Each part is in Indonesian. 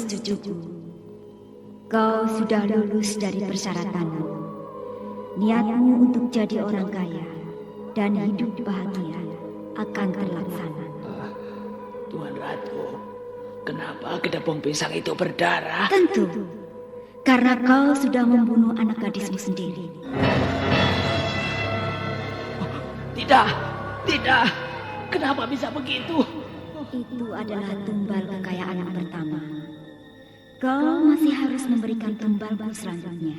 cucuku. Kau sudah lulus dari persyaratanmu. Niatmu untuk jadi orang kaya dan hidup bahagia akan terlaksana. Tuan Ratu, kenapa kedapung pisang itu berdarah? Tentu, karena kau sudah membunuh anak gadismu sendiri. Tidak, tidak. Kenapa bisa begitu? Itu adalah tumbal kekayaan yang pertama. Kau masih harus memberikan tumbalmu selanjutnya.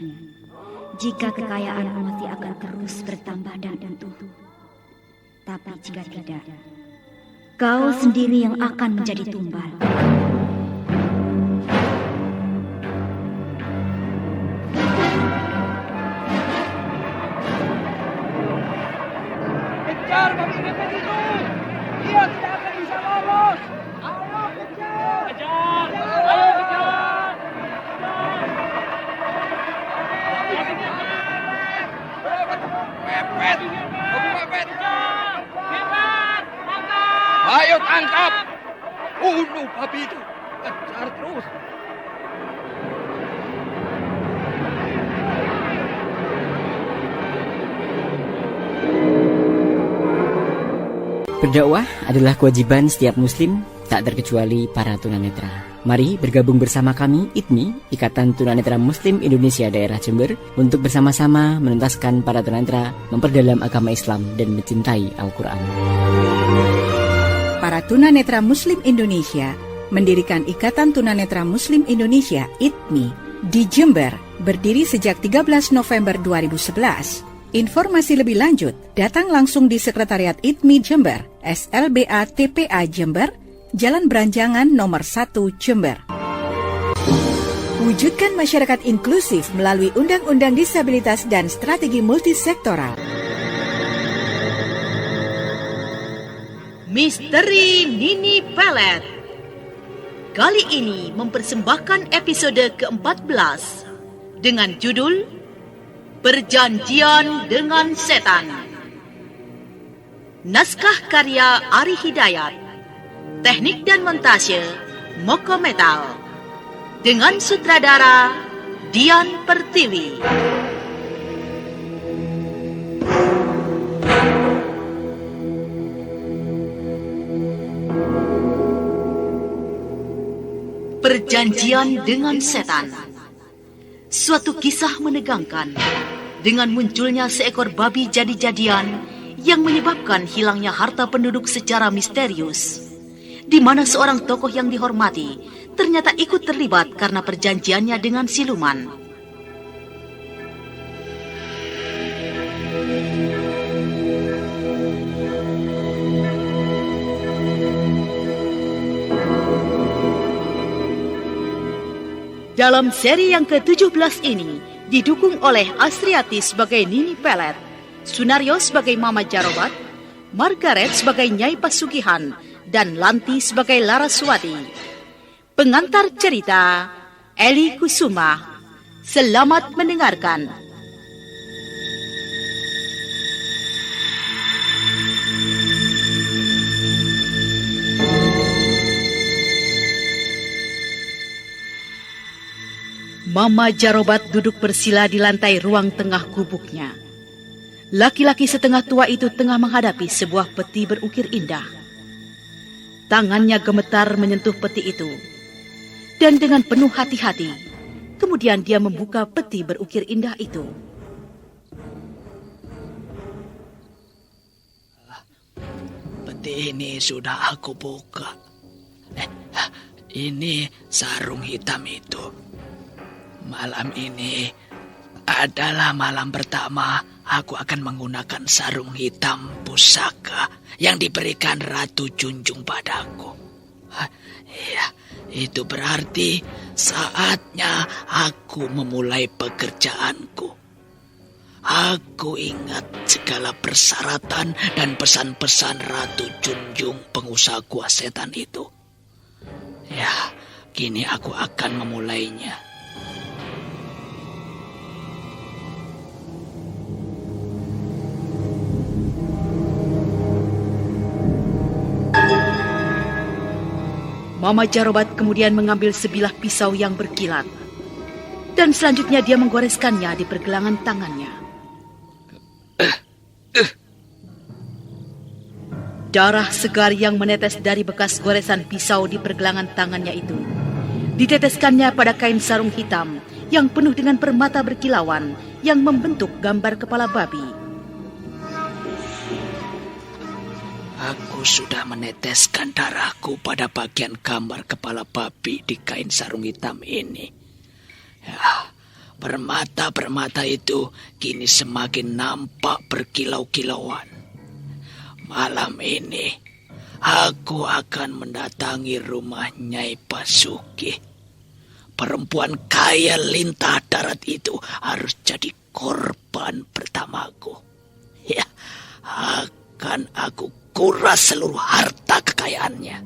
Jika kekayaanmu masih akan terus bertambah dan utuh. Tapi jika tidak, kau sendiri yang akan menjadi tumbal. Kejar babi ngepet itu! Dia tidak akan bisa lolos! Ayo kejar! Kejar! Ayo kejar! Mepet! Babi mepet! Mepet! Tangkap! Ayo tangkap! Bunuh babi itu! Kejar terus! Berdakwah adalah kewajiban setiap muslim, tak terkecuali para tunanetra. Mari bergabung bersama kami, ITMI, Ikatan Tunanetra Muslim Indonesia Daerah Jember, untuk bersama-sama menuntaskan para tunanetra memperdalam agama Islam dan mencintai Al-Quran. Para tunanetra Muslim Indonesia mendirikan Ikatan Tunanetra Muslim Indonesia (ITMI) di Jember, berdiri sejak 13 November 2011. Informasi lebih lanjut, datang langsung di Sekretariat ITMI Jember, SLBA TPA Jember, Jalan Beranjangan nomor 1 Jember. Wujudkan masyarakat inklusif melalui Undang-Undang Disabilitas dan Strategi Multisektoral. Misteri Nini Pelet. Kali ini mempersembahkan episode ke-14 dengan judul Perjanjian dengan Setan. Naskah karya Ari Hidayat. Teknik dan montase Moko Metal. Dengan sutradara Dian Pertiwi. Perjanjian dengan Setan. Suatu kisah menegangkan dengan munculnya seekor babi jadi-jadian yang menyebabkan hilangnya harta penduduk secara misterius, di mana seorang tokoh yang dihormati ternyata ikut terlibat karena perjanjiannya dengan siluman. Dalam seri yang ke-17 ini, didukung oleh Asriati sebagai Nini Pelet, Sunario sebagai Mama Jarobat, Margaret sebagai Nyai Pasugihan, dan Lanti sebagai Laraswati. Pengantar cerita, Eli Kusuma. Selamat mendengarkan. Mama Jarobat duduk bersila di lantai ruang tengah gubuknya. Laki-laki setengah tua itu tengah menghadapi sebuah peti berukir indah. Tangannya gemetar menyentuh peti itu. Dan dengan penuh hati-hati, kemudian dia membuka peti berukir indah itu. Peti ini sudah aku buka. Ini sarung hitam itu. Malam ini adalah malam pertama aku akan menggunakan sarung hitam pusaka yang diberikan Ratu Junjung padaku. Iya, itu berarti saatnya aku memulai pekerjaanku. Aku ingat segala persyaratan dan pesan-pesan Ratu Junjung, pengusaha gua setan itu. Ya, kini aku akan memulainya. Mama Jarobat kemudian mengambil sebilah pisau yang berkilat. Dan selanjutnya dia menggoreskannya di pergelangan tangannya. Darah segar yang menetes dari bekas goresan pisau di pergelangan tangannya itu diteteskannya pada kain sarung hitam yang penuh dengan permata berkilauan yang membentuk gambar kepala babi. Aku sudah meneteskan darahku pada bagian gambar kepala babi di kain sarung hitam ini. Ya, permata-permata itu kini semakin nampak berkilau-kilauan. Malam ini, aku akan mendatangi rumah Nyai Basuki. Perempuan kaya lintah darat itu harus jadi korban pertamaku. Ya, akan aku kuras seluruh harta kekayaannya.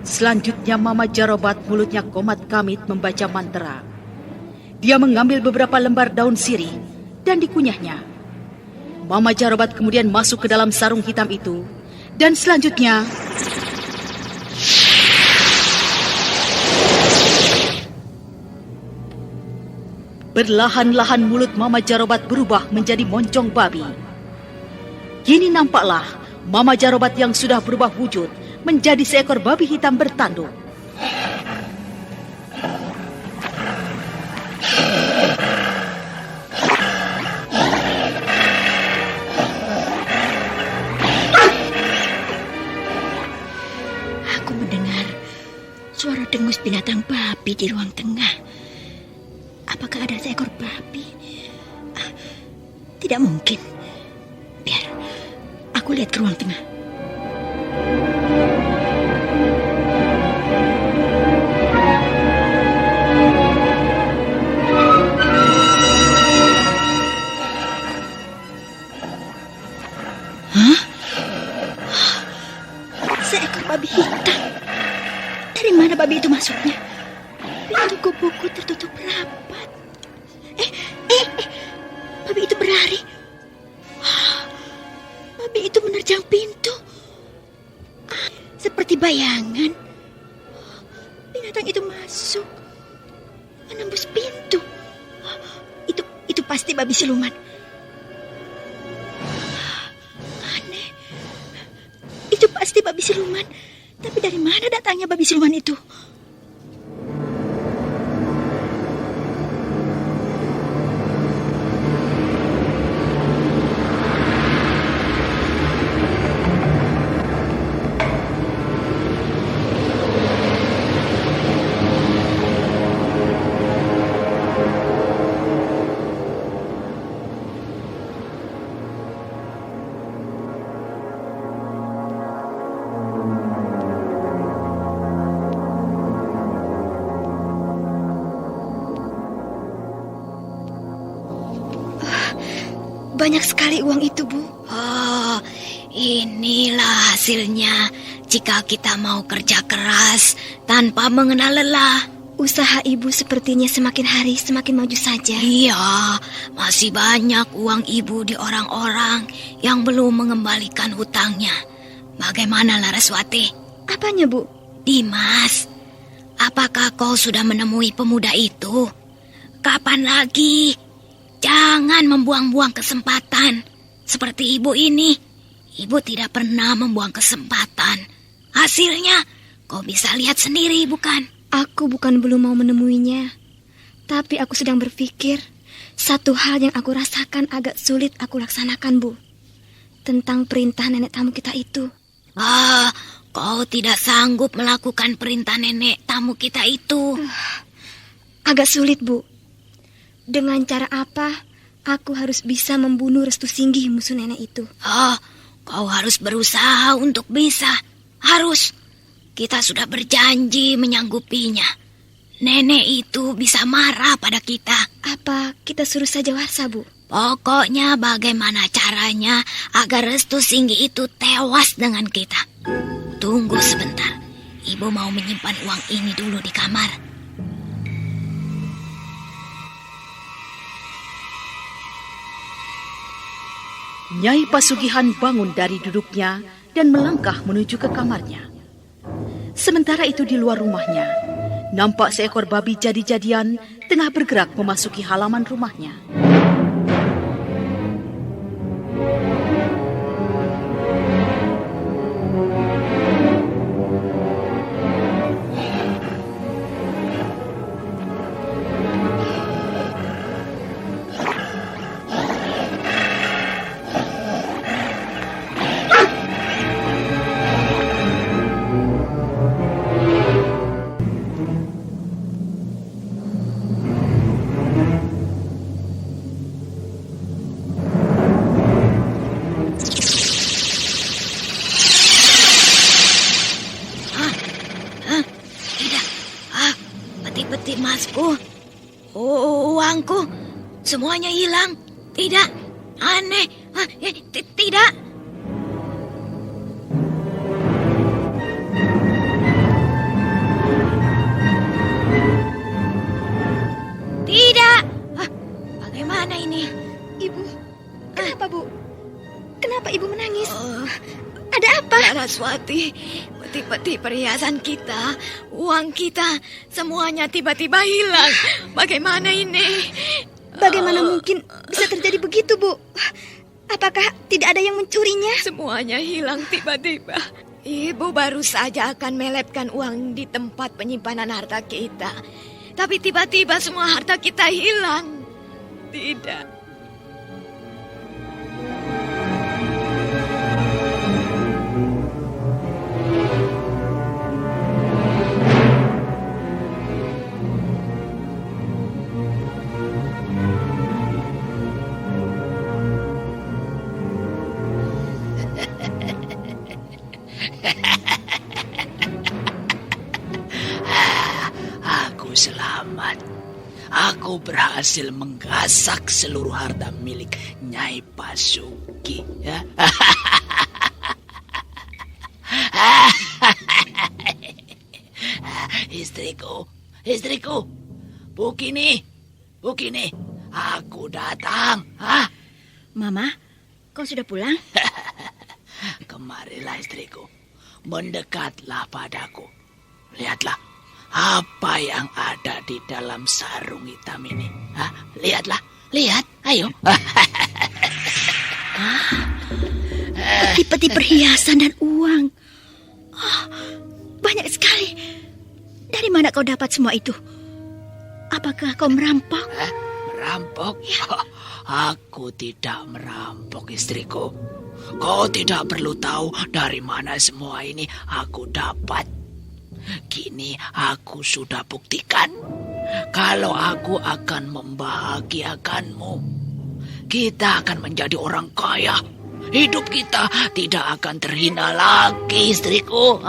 Selanjutnya Mama Jarobat mulutnya komat kamit membaca mantra. Dia mengambil beberapa lembar daun sirih dan dikunyahnya. Mama Jarobat kemudian masuk ke dalam sarung hitam itu. Dan selanjutnya perlahan-lahan mulut Mama Jarobat berubah menjadi moncong babi. Kini nampaklah Mama Jarobat yang sudah berubah wujud menjadi seekor babi hitam bertanduk. Aku mendengar suara dengus binatang babi di ruang tengah. Apakah ada seekor babi? Tidak mungkin. Biar aku lihat ke ruang tengah. Seekor babi hitam. Dari mana babi itu masuknya? Pintu gubukku tertutup rapat. Babi itu berlari. Babi itu menerjang pintu. Seperti bayangan. Binatang itu masuk, menembus pintu. Itu pasti babi siluman. Aneh. Itu pasti babi siluman. Tapi dari mana datangnya babi siluman itu? Banyak sekali uang itu, Bu. Oh, inilah hasilnya jika kita mau kerja keras tanpa mengenal lelah. Usaha Ibu sepertinya semakin hari semakin maju saja. Iya, masih banyak uang Ibu di orang-orang yang belum mengembalikan hutangnya. Bagaimana, Laraswati? Apanya, Bu? Dimas, apakah kau sudah menemui pemuda itu? Kapan lagi? Jangan membuang-buang kesempatan. Seperti ibu ini. Ibu tidak pernah membuang kesempatan. Hasilnya, kau bisa lihat sendiri, bukan? Aku bukan belum mau menemuinya. Tapi aku sedang berpikir, satu hal yang aku rasakan agak sulit aku laksanakan, Bu. Tentang perintah nenek tamu kita itu. Kau tidak sanggup melakukan perintah nenek tamu kita itu. Agak sulit, Bu. Dengan cara apa aku harus bisa membunuh Restu Singgih, musuh nenek itu? Kau harus berusaha untuk bisa. Harus. Kita sudah berjanji menyanggupinya. Nenek itu bisa marah pada kita. Apa kita suruh saja Warsa, Bu? Pokoknya bagaimana caranya agar Restu Singgih itu tewas dengan kita. Tunggu sebentar. Ibu mau menyimpan uang ini dulu di kamar. Nyai Pasugihan bangun dari duduknya dan melangkah menuju ke kamarnya. Sementara itu di luar rumahnya, nampak seekor babi jadi-jadian tengah bergerak memasuki halaman rumahnya. Peti emasku, uangku, semuanya hilang. Tidak, aneh. Tidak. Tidak. Bagaimana ini? Ibu, kenapa Bu? Kenapa Ibu menangis? Ada apa? Laraswati, peti-peti perhiasan kita, uang kita, semuanya tiba-tiba hilang. Bagaimana ini? Bagaimana mungkin bisa terjadi begitu, Bu? Apakah tidak ada yang mencurinya? Semuanya hilang tiba-tiba. Ibu baru saja akan melepkan uang di tempat penyimpanan harta kita. Tapi tiba-tiba semua harta kita hilang. Tidak. Aku selamat. Aku berhasil menggasak seluruh harta milik Nyai Pasugi. Istriku, Bukini, aku datang. Mama, kau sudah pulang? Kemarilah istriku, mendekatlah padaku. Lihatlah apa yang ada di dalam sarung hitam ini. Lihatlah, ayo. Peti-peti perhiasan dan uang. Banyak sekali. Dari mana kau dapat semua itu? Apakah kau merampok? Merampok? Ya. Aku tidak merampok, istriku. Kau tidak perlu tahu dari mana semua ini aku dapat. Kini aku sudah buktikan kalau aku akan membahagiakanmu. Kita akan menjadi orang kaya. Hidup kita tidak akan terhina lagi, istriku.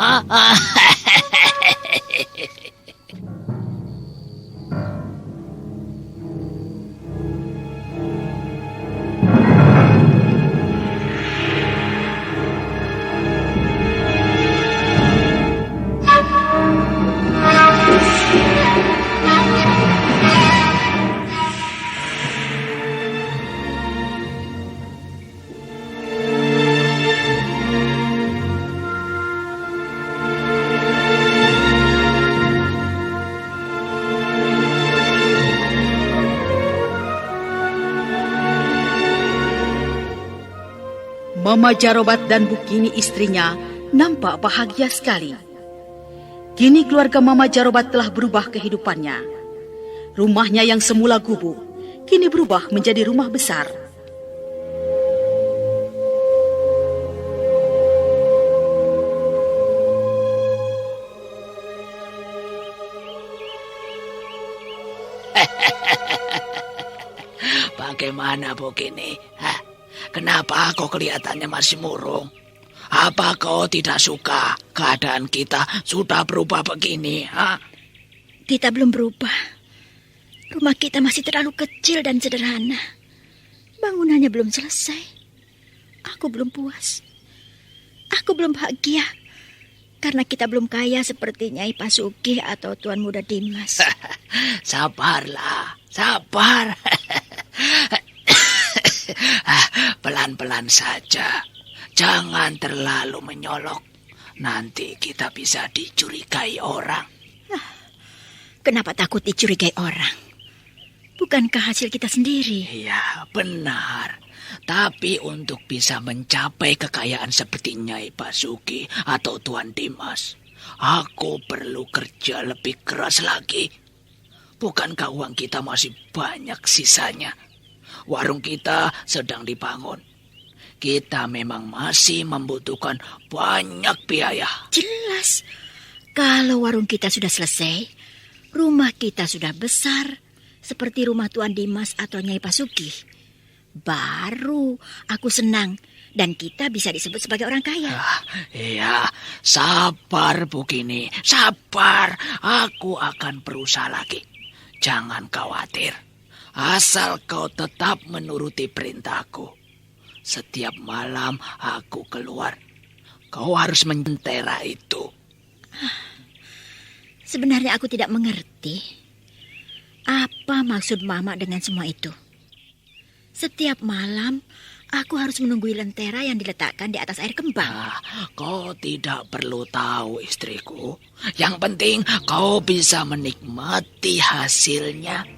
Mama Jarobat dan Bukini istrinya nampak bahagia sekali. Kini keluarga Mama Jarobat telah berubah kehidupannya. Rumahnya yang semula gubuk, kini berubah menjadi rumah besar. Bagaimana Bukini? Kenapa kau kelihatannya masih murung? Apa kau tidak suka keadaan kita sudah berubah begini? Kita belum berubah. Rumah kita masih terlalu kecil dan sederhana. Bangunannya belum selesai. Aku belum puas. Aku belum bahagia. Karena kita belum kaya seperti Nyai Pasukih atau Tuan Muda Dimas. Sabarlah, sabar. Pelan-pelan saja. Jangan terlalu menyolok. Nanti kita bisa dicurigai orang. Kenapa takut dicurigai orang? Bukankah hasil kita sendiri? Iya, benar. Tapi untuk bisa mencapai kekayaan seperti Nyai Pasukih atau Tuan Dimas, aku perlu kerja lebih keras lagi. Bukankah uang kita masih banyak sisanya? Warung kita sedang dibangun. Kita memang masih membutuhkan banyak biaya. Jelas. Kalau warung kita sudah selesai, rumah kita sudah besar, seperti rumah Tuan Dimas atau Nyai Pasukih, baru aku senang dan kita bisa disebut sebagai orang kaya. Iya, sabar Bukini, sabar. Aku akan berusaha lagi. Jangan khawatir. Asal kau tetap menuruti perintahku. Setiap malam aku keluar. Kau harus mentera itu. Sebenarnya aku tidak mengerti. Apa maksud Mama dengan semua itu? Setiap malam, aku harus menunggui lentera yang diletakkan di atas air kembang. Kau tidak perlu tahu, istriku. Yang penting kau bisa menikmati hasilnya.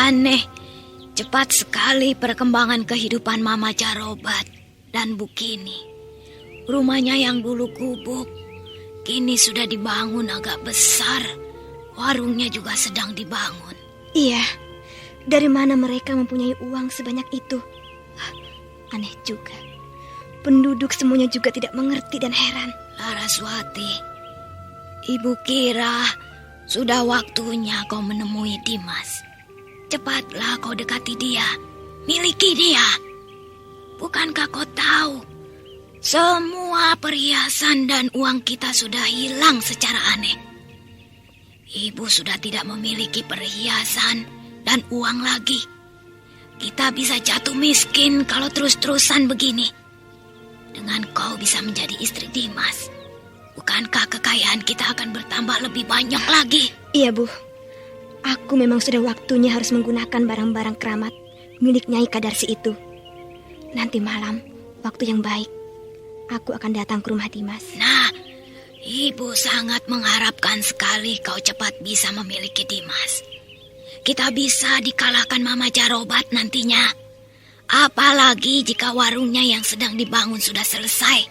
Aneh, cepat sekali perkembangan kehidupan Mama Carobat dan Bukini. Rumahnya yang dulu gubuk, kini sudah dibangun agak besar. Warungnya juga sedang dibangun. Iya, dari mana mereka mempunyai uang sebanyak itu? Aneh juga. Penduduk semuanya juga tidak mengerti dan heran. Laraswati, Ibu kira sudah waktunya kau menemui Dimas. Cepatlah kau dekati dia, miliki dia. Bukankah kau tahu, semua perhiasan dan uang kita sudah hilang secara aneh. Ibu sudah tidak memiliki perhiasan dan uang lagi. Kita bisa jatuh miskin kalau terus-terusan begini. Dengan kau bisa menjadi istri Dimas, bukankah kekayaan kita akan bertambah lebih banyak lagi? Iya, Bu. Aku memang sudah waktunya harus menggunakan barang-barang keramat milik Nyai Kadarsi itu. Nanti malam, waktu yang baik, aku akan datang ke rumah Dimas. Nah, Ibu sangat mengharapkan sekali kau cepat bisa memiliki Dimas. Kita bisa dikalahkan Mama Carobat nantinya. Apalagi jika warungnya yang sedang dibangun sudah selesai.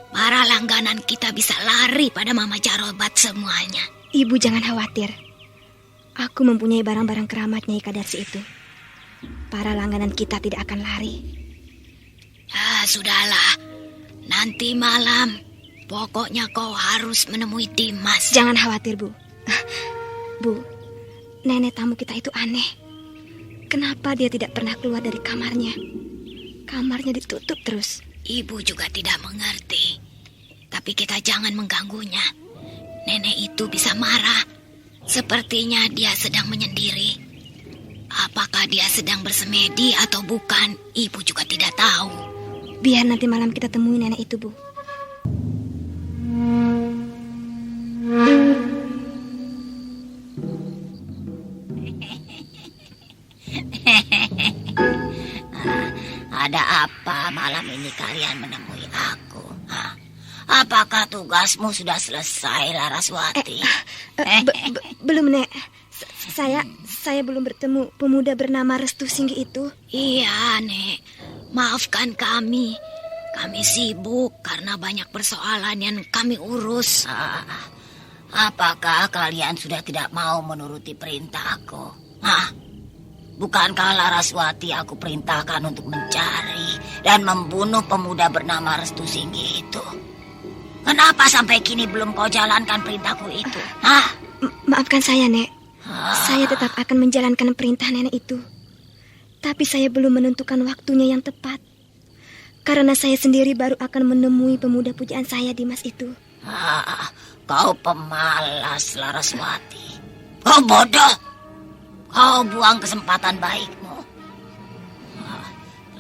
Para langganan kita bisa lari pada Mama Carobat semuanya. Ibu jangan khawatir. Aku mempunyai barang-barang keramat Nyai Kadarsi itu. Para langganan kita tidak akan lari. Sudahlah. Nanti malam, pokoknya kau harus menemui Dimas. Jangan khawatir, Bu. Bu, nenek tamu kita itu aneh. Kenapa dia tidak pernah keluar dari kamarnya? Kamarnya ditutup terus. Ibu juga tidak mengerti. Tapi kita jangan mengganggunya. Nenek itu bisa marah. Sepertinya dia sedang menyendiri. Apakah dia sedang bersemedi atau bukan, Ibu juga tidak tahu. Biar nanti malam kita temui nenek itu, Bu. Ada apa malam ini kalian menemui aku? Apakah tugasmu sudah selesai, Laraswati? Belum, Nek. Saya belum bertemu pemuda bernama Restu Singgi itu. Iya, Nek. Maafkan kami. Kami sibuk karena banyak persoalan yang kami urus. Apakah kalian sudah tidak mau menuruti perintahku? Bukankah Laraswati aku perintahkan untuk mencari dan membunuh pemuda bernama Restu Singgi itu? Kenapa sampai kini belum kau jalankan perintahku itu? Maafkan saya, Nek. Saya tetap akan menjalankan perintah nenek itu. Tapi saya belum menentukan waktunya yang tepat. Karena saya sendiri baru akan menemui pemuda pujaan saya, Dimas itu. Kau pemalas, Laraswati. Kau bodoh. Kau buang kesempatan baikmu.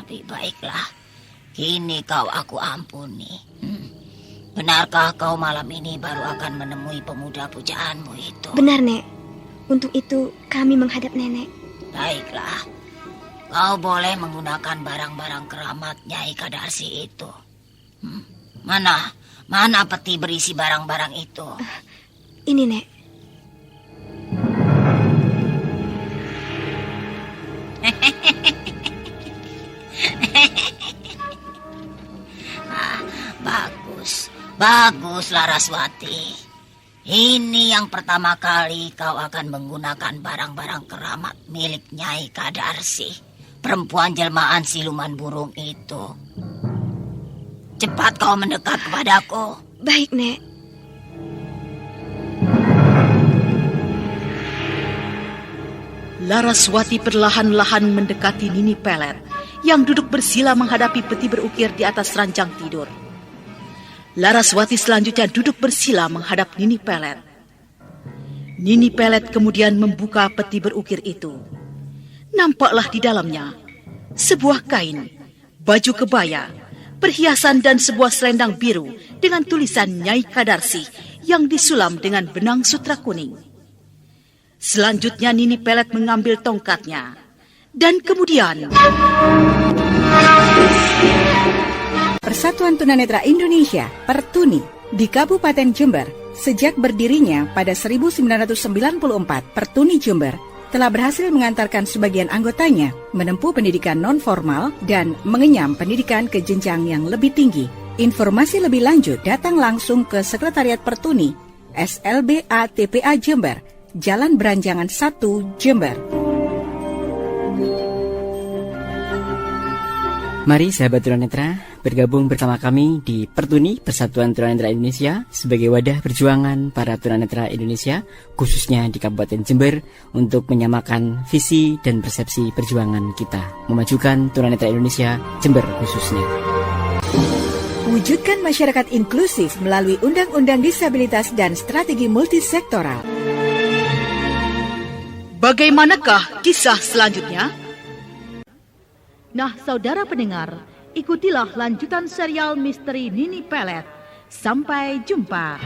Tapi baiklah, kini kau aku ampuni. Benarkah kau malam ini baru akan menemui pemuda pujaanmu itu? Benar, Nek. Untuk itu kami menghadap nenek. Baiklah, kau boleh menggunakan barang-barang keramat Nyai Kadarsi itu. Mana peti berisi barang-barang itu? Ini, Nek. Bagus, Laraswati. Ini yang pertama kali kau akan menggunakan barang-barang keramat milik Nyai Kadarsi, perempuan jelmaan siluman burung itu. Cepat kau mendekat kepadaku. Baik, Nek. Laraswati perlahan-lahan mendekati Nini Pelet yang duduk bersila menghadapi peti berukir di atas ranjang tidur. Laraswati selanjutnya duduk bersila menghadap Nini Pelet. Nini Pelet kemudian membuka peti berukir itu. Nampaklah di dalamnya sebuah kain, baju kebaya, perhiasan dan sebuah selendang biru dengan tulisan Nyai Kadarsi yang disulam dengan benang sutra kuning. Selanjutnya Nini Pelet mengambil tongkatnya dan kemudian Persatuan Tunanetra Indonesia, Pertuni, di Kabupaten Jember, sejak berdirinya pada 1994, Pertuni Jember telah berhasil mengantarkan sebagian anggotanya menempuh pendidikan non-formal dan mengenyam pendidikan ke jenjang yang lebih tinggi. Informasi lebih lanjut datang langsung ke Sekretariat Pertuni, SLBA TPA Jember, Jalan Beranjangan 1, Jember. Mari sahabat tunanetra bergabung bersama kami di Pertuni Persatuan Tunanetra Indonesia sebagai wadah perjuangan para tunanetra Indonesia khususnya di Kabupaten Jember untuk menyamakan visi dan persepsi perjuangan kita memajukan tunanetra Indonesia Jember khususnya. Wujudkan masyarakat inklusif melalui Undang-Undang Disabilitas dan Strategi Multisektoral. bagaimanakah kisah selanjutnya? Nah, saudara pendengar, ikutilah lanjutan serial misteri Nini Pelet. Sampai jumpa.